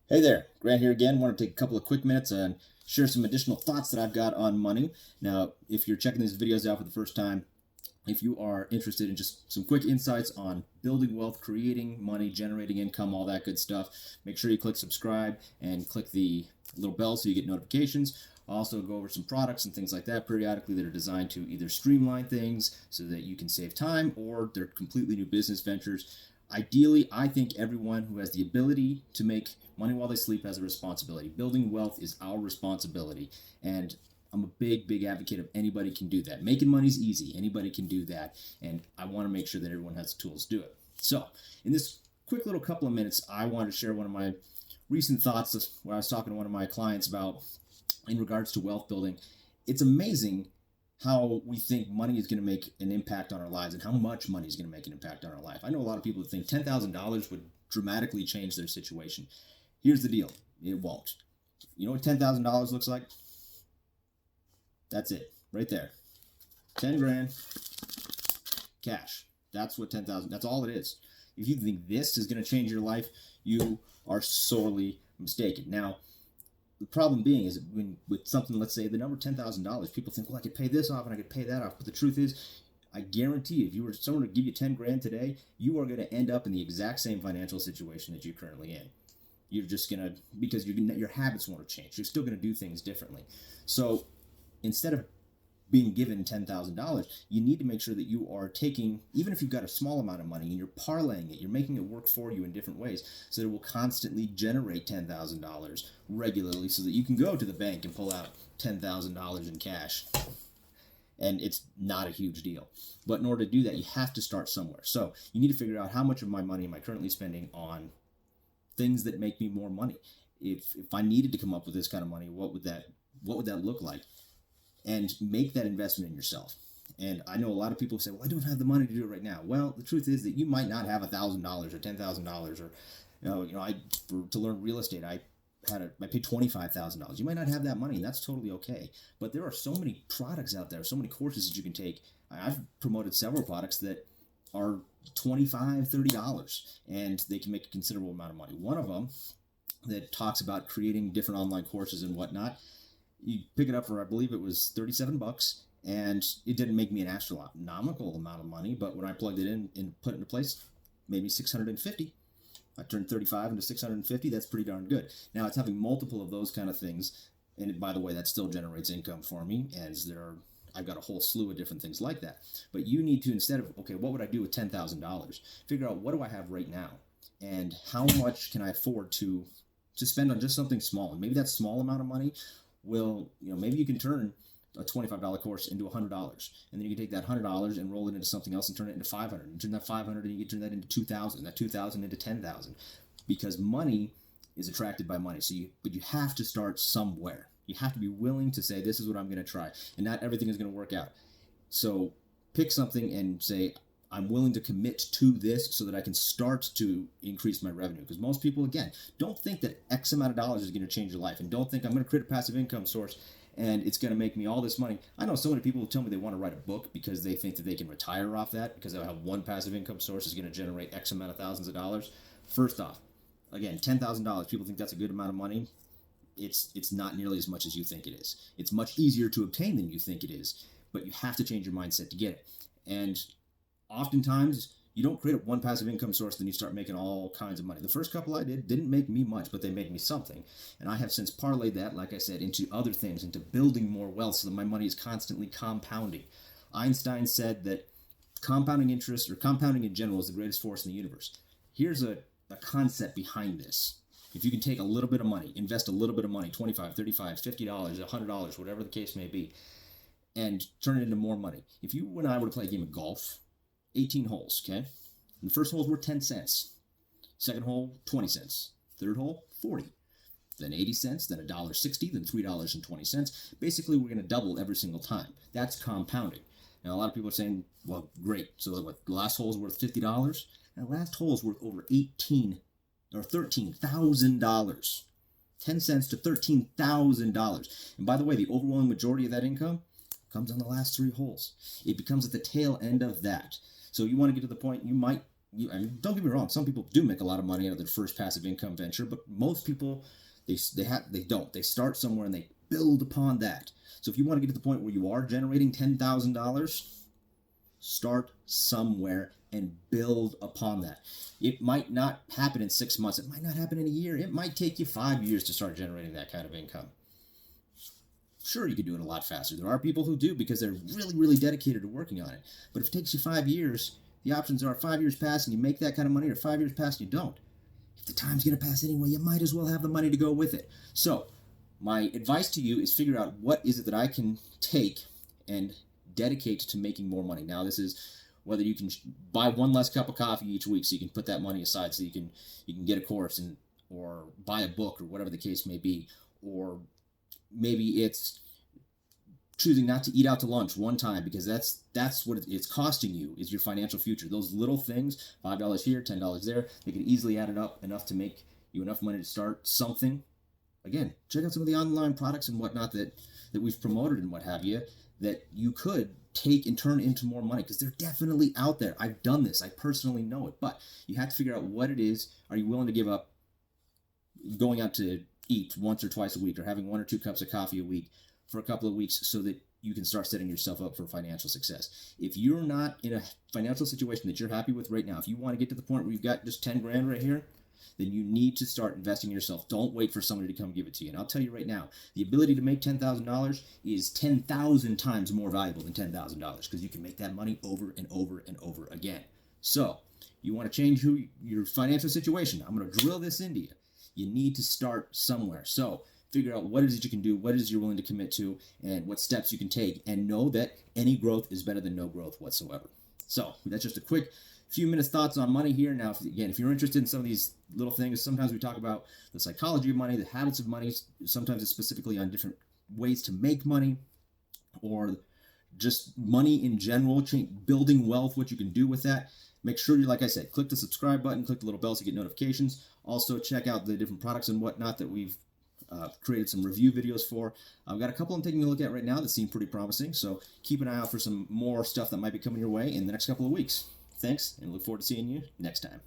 Hey there, Grant here again. Want to take a couple of quick minutes and share some additional thoughts that I've got on money. Now, if you're checking these videos out for the first time, if you are interested in just some quick insights on building wealth, creating money, generating income, all that good stuff, make sure you click subscribe and click the little bell so you get notifications. I'll also go over some products and things like that periodically that are designed to either streamline things so that you can save time, or they're completely new business ventures. Ideally, I think everyone who has the ability to make money while they sleep has a responsibility. Building wealth is our responsibility. And I'm a big advocate of anybody can do that. Making money is easy. Anybody can do that. And I want to make sure that everyone has the tools to do it. So, in this quick little couple of minutes, I wanted to share one of my recent thoughts where I was talking to one of my clients about in regards to wealth building. It's amazing how we think money is going to make an impact on our lives and how much money is going to make an impact on our life. I know a lot of people that think $10,000 would dramatically change their situation. Here's the deal. It won't. You know what $10,000 looks like? That's it. Right there. 10 grand cash. That's what 10,000, that's all it is. If you think this is going to change your life, you are sorely mistaken. Now, the problem being is when with something, let's say the number $10,000, people think, well, I could pay this off and I could pay that off. But the truth is, I guarantee you, if you were someone to give you 10 grand today, you are going to end up in the exact same financial situation that you're currently in. You're just going to, because your habits won't have changed. You're still going to do things differently. So instead of being given $10,000, you need to make sure that you are taking, even if you've got a small amount of money and you're parlaying it, you're making it work for you in different ways so that it will constantly generate $10,000 regularly so that you can go to the bank and pull out $10,000 in cash. And it's not a huge deal. But in order to do that, you have to start somewhere. So you need to figure out how much of my money am I currently spending on things that make me more money. If I needed to come up with this kind of money, what would that look like? And make that investment in yourself. And I know a lot of people say, well, I don't have the money to do it right now. Well, the truth is that you might not have $1,000 or $10,000, or to learn real estate, I paid $25,000. You might not have that money, and that's totally okay. But there are so many products out there, so many courses that you can take. I've promoted several products that are $25, $30, and they can make a considerable amount of money. One of them that talks about creating different online courses and whatnot, you pick it up for, I believe it was $37, and it didn't make me an astronomical amount of money, but when I plugged it in and put it into place, made me 650. I turned 35 into 650. That's pretty darn good. Now it's having multiple of those kind of things, and by the way, that still generates income for me, as I've got a whole slew of different things like that. But you need to, instead of, okay, what would I do with $10,000? Figure out, what do I have right now, and how much can I afford to spend on just something small. And maybe that small amount of money will, maybe you can turn a $25 course into $100, and then you can take that $100 and roll it into something else and turn it into 500, and turn that 500 and you can turn that into 2,000, that 2,000 into 10,000, because money is attracted by money. But you have to start somewhere. You have to be willing to say, this is what I'm going to try, and not everything is going to work out. So pick something and say, I'm willing to commit to this so that I can start to increase my revenue. Because most people, again, don't think that X amount of dollars is going to change your life, and don't think I'm going to create a passive income source and it's going to make me all this money. I know so many people who tell me they want to write a book because they think that they can retire off that, because they'll have one passive income source is going to generate X amount of thousands of dollars. First off, again, $10,000, people think that's a good amount of money. It's not nearly as much as you think it is. It's much easier to obtain than you think it is, but you have to change your mindset to get it. And oftentimes, you don't create one passive income source, then you start making all kinds of money. The first couple I did didn't make me much, but they made me something. And I have since parlayed that, like I said, into other things, into building more wealth so that my money is constantly compounding. Einstein said that compounding interest, or compounding in general, is the greatest force in the universe. Here's a concept behind this. If you can take a little bit of money, invest a little bit of money, $25, $35, $50, $100, whatever the case may be, and turn it into more money. If you and I were to play a game of golf, 18 holes, okay? And the first hole is worth 10 cents. Second hole, 20 cents. Third hole, 40. Then 80 cents, then $1.60, then $3.20. Basically, we're going to double every single time. That's compounding. Now, a lot of people are saying, well, great. So what, the last hole is worth $50? And the last hole is worth over $13,000. 10 cents to $13,000. And by the way, the overwhelming majority of that income comes on the last three holes. It becomes at the tail end of that. So you want to get to the point, you might I mean, don't get me wrong. Some people do make a lot of money out of their first passive income venture, but most people they don't. They start somewhere and they build upon that. So if you want to get to the point where you are generating $10,000, start somewhere and build upon that. It might not happen in 6 months. It might not happen in a year. It might take you 5 years to start generating that kind of income. Sure, you could do it a lot faster. There are people who do because they're really, really dedicated to working on it. But if it takes you 5 years, the options are 5 years pass and you make that kind of money, or 5 years pass and you don't. If the time's going to pass anyway, you might as well have the money to go with it. So, my advice to you is figure out what is it that I can take and dedicate to making more money. Now, this is whether you can buy one less cup of coffee each week so you can put that money aside so you can get a course and or buy a book or whatever the case may be, or maybe it's choosing not to eat out to lunch one time because that's what it's costing you is your financial future. Those little things, $5 here, $10 there, they can easily add it up enough to make you enough money to start something. Again, check out some of the online products and whatnot that we've promoted and what have you that you could take and turn into more money because they're definitely out there. I've done this. I personally know it. But you have to figure out what it is. Are you willing to give up going out to eat once or twice a week or having 1 or 2 cups of coffee a week for a couple of weeks so that you can start setting yourself up for financial success? If you're not in a financial situation that you're happy with right now, if you want to get to the point where you've got just 10 grand right here, then you need to start investing in yourself. Don't wait for somebody to come give it to you. And I'll tell you right now, the ability to make $10,000 is 10,000 times more valuable than $10,000 because you can make that money over and over and over again. So, you want to change your financial situation. I'm going to drill this into you. You need to start somewhere. So, figure out what it is that you can do, what it is you're willing to commit to, and what steps you can take, and know that any growth is better than no growth whatsoever. So, that's just a quick few minutes thoughts on money here. Now, if you're interested in some of these little things, sometimes we talk about the psychology of money, the habits of money. Sometimes it's specifically on different ways to make money or just money in general, building wealth, what you can do with that. Make sure you, like I said, click the subscribe button, click the little bell so you get notifications. Also, check out the different products and whatnot that we've created some review videos for. I've got a couple I'm taking a look at right now that seem pretty promising, so keep an eye out for some more stuff that might be coming your way in the next couple of weeks. Thanks, and look forward to seeing you next time.